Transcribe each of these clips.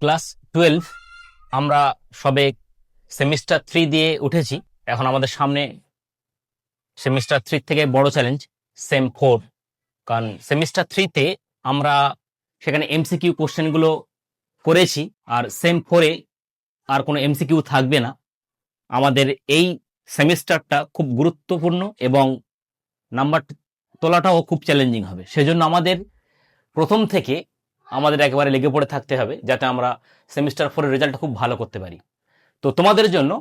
Class 12 আমরা সবে semester 3 দিয়ে উঠেছি। এখন আমাদের সামনে সেমিস্টার 3 থেকে বড় চ্যালেঞ্জ সেম 4। কারণ সেমিস্টার 3-তে আমরা সেখানে এমসিকিউ কোশ্চেনগুলো করেছি, আর সেম 4-এ আর কোনো এমসিকিউ থাকবে না। আমাদের এই সেমিস্টারটা খুব গুরুত্বপূর্ণ এবং নাম্বার তোলাটাও খুব চ্যালেঞ্জিং হবে। সেজন্য আমাদের প্রথম থেকে আমাদের একেবারে লেগে পড়ে থাকতে হবে, যাতে আমরা সেমিস্টার 4-এর রেজাল্টটা খুব ভালো করতে পারি। তো তোমাদের জন্য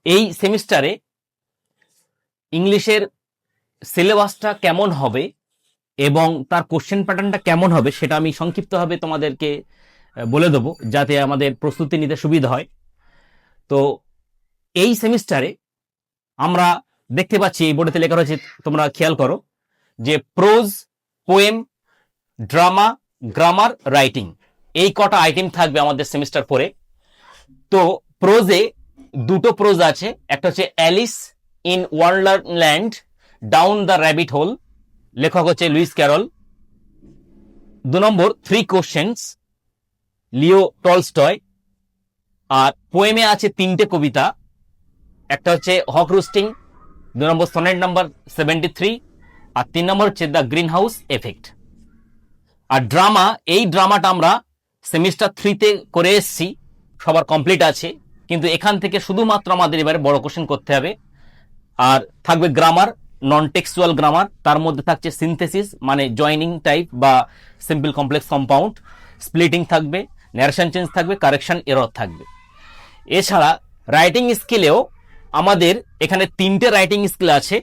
এই সেমিস্টারে ইংলিশের সিলেবাসটা কেমন হবে এবং তার কোশ্চেন প্যাটার্নটা কেমন হবে সেটা আমি সংক্ষিপ্তভাবে তোমাদেরকে বলে দেবো, যাতে আমাদের প্রস্তুতি নিতে সুবিধা হয়। তো এই সেমিস্টারে আমরা দেখতে পাচ্ছি এই বোর্ডেতে লেখা রয়েছে, তোমরা খেয়াল করো যে pros, poem, drama, grammar, writing, এই কটা আইটেম থাকবে আমাদের সেমিস্টার 4-এ। তো প্রোজে দুটো প্রোজ আছে, একটা হচ্ছে Alice in Wonderland down the rabbit hole, লেখক হচ্ছে লুইস ক্যারল। 2 নম্বর 3 কোশ্চেন্স, লিও টলস্টয়। আর পোয়েমে আছে 3টে কবিতা, একটা হচ্ছে হক রুস্টিং, 2 নম্বর সনেট নাম্বার 73, আর 3 নম্বর হচ্ছে দ্য গ্রিন হাউস এফেক্ট। আর ড্রামা, এই ড্রামাটা আমরা সেমিস্টার 3-তে করে এসেছি, সবার কমপ্লিট আছে, কিন্তু এখান থেকে শুধুমাত্র আমাদের এবারে বড় কোশ্চেন করতে হবে। আর থাকবে গ্রামার, নন টেক্সচুয়াল গ্রামার, তার মধ্যে থাকছে সিনথেসিস মানে জয়নিং টাইপ বা সিম্পল কমপ্লেক্স কম্পাউন্ড, স্প্লিটিং থাকবে, ন্যারেশন চেঞ্জ থাকবে, কারেকশন এরর থাকবে। এছাড়া রাইটিং স্কিলেও আমাদের এখানে 3টে রাইটিং স্কিল আছে।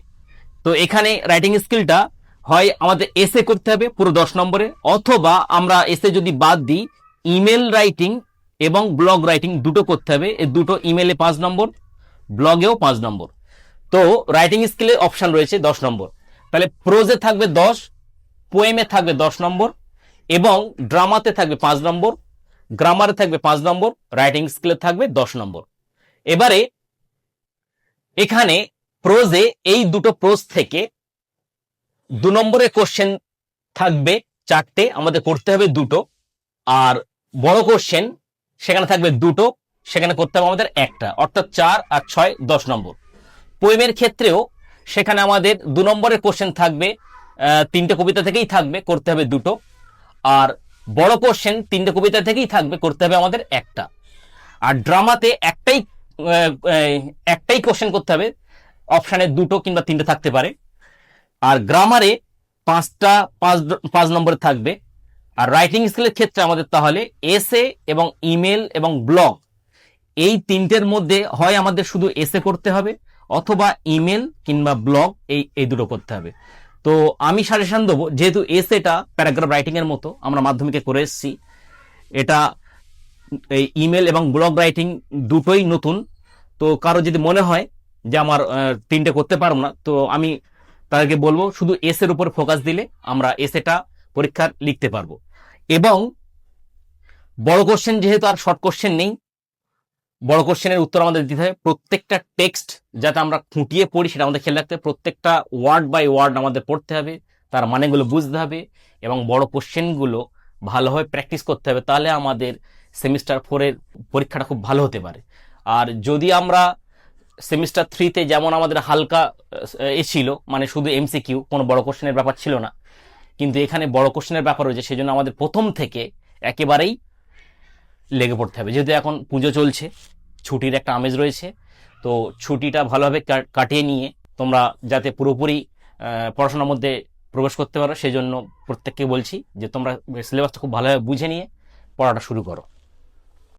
তো এখানে রাইটিং স্কিলটা হয় আমাদের এসে করতে হবে পুরো 10 নম্বরে, অথবা আমরা এসে যদি বাদ দিই ইমেল রাইটিং এবং ব্লগ রাইটিং দুটো করতে হবে। এই দুটো ইমেলে 5 নম্বর, ব্লগেও 5 নম্বর। তো রাইটিং স্কিলে অপশন রয়েছে 10 নম্বর। তাহলে প্রোজে থাকবে 10, পোয়েমে থাকবে 10 নম্বর, এবং ড্রামাতে থাকবে 5 নম্বর, গ্রামারে থাকবে 5 নম্বর, রাইটিং স্কিলে থাকবে 10 নম্বর। এবারে এখানে প্রোজে এই দুটো প্রোজ থেকে 2 নম্বরের কোশ্চেন থাকবে 4টে, আমাদের করতে হবে 2টো। আর বড় কোশ্চেন সেখানে থাকবে 2টো, সেখানে করতে হবে আমাদের 1টা, অর্থাৎ 4 আর 6 10 নম্বর। পোয়েমের ক্ষেত্রেও সেখানে আমাদের 2 নম্বরের কোশ্চেন থাকবে, 3টে কবিতা থেকেই থাকবে, করতে হবে 2টো। আর বড় কোশ্চেন 3টে কবিতা থেকেই থাকবে, করতে হবে আমাদের 1টা। আর ড্রামাতে একটাই কোশ্চেন করতে হবে, অপশানে 2টো কিংবা 3টে থাকতে পারে। আর গ্রামারে 5 নম্বরে থাকবে। আর রাইটিং স্কিলের ক্ষেত্রে আমাদের তাহলে এসে এবং ইমেল এবং ব্লগ, এই 3টের মধ্যে হয় আমাদের শুধু এসে করতে হবে, অথবা ইমেল কিংবা ব্লগ, এই দুটো করতে হবে। তো আমি সাজেশন দেবো, যেহেতু এসেটা প্যারাগ্রাফ রাইটিং এর মতো আমরা মাধ্যমিকে করে এসেছি, এটা এই ইমেল এবং ব্লগ রাইটিং দুটোই নতুন। তো কারো যদি মনে হয় যে আমার 3টে করতে পারবো না, তো আমি তাদেরকে বলবো শুধু এসের উপর ফোকাস দিলে আমরা এসেটা পরীক্ষার লিখতে পারবো। এবং বড় কোশ্চেন যেহেতু আর শর্ট কোশ্চেন নেই, বড় কোশ্চেনের উত্তর আমাদের দিতে হবে। প্রত্যেকটা টেক্সট যাতে আমরা খুঁটিয়ে পড়ি সেটা আমাদের খেয়াল রাখতে হবে, প্রত্যেকটা ওয়ার্ড বাই ওয়ার্ড আমাদের পড়তে হবে, তার মানেগুলো বুঝতে হবে, এবং বড় কোশ্চেনগুলো ভালোভাবে প্র্যাকটিস করতে হবে। তাহলে আমাদের সেমিস্টার 4-এর পরীক্ষাটা খুব ভালো হতে পারে। আর যদি আমরা সেমিস্টার 3-তে যেমন আমাদের হালকা ছিল, মানে শুধু এমসিকিউ, কোনো বড় কোশ্চেনের ব্যাপার ছিল না, কিন্তু এখানে বড় কোশ্চেনের ব্যাপার রয়েছে, সেই জন্য আমাদের প্রথম থেকে একেবারেই লেগে পড়তে হবে। যেহেতু এখন পুজো চলছে, ছুটির একটা আমেজ রয়েছে, তো ছুটিটা ভালোভাবে কাটিয়ে নিয়ে তোমরা যাতে পুরোপুরি পড়াশোনার মধ্যে প্রবেশ করতে পারো, সেই জন্য প্রত্যেককে বলছি যে তোমরা সিলেবাসটা খুব ভালোভাবে বুঝে নিয়ে পড়াটা শুরু করো।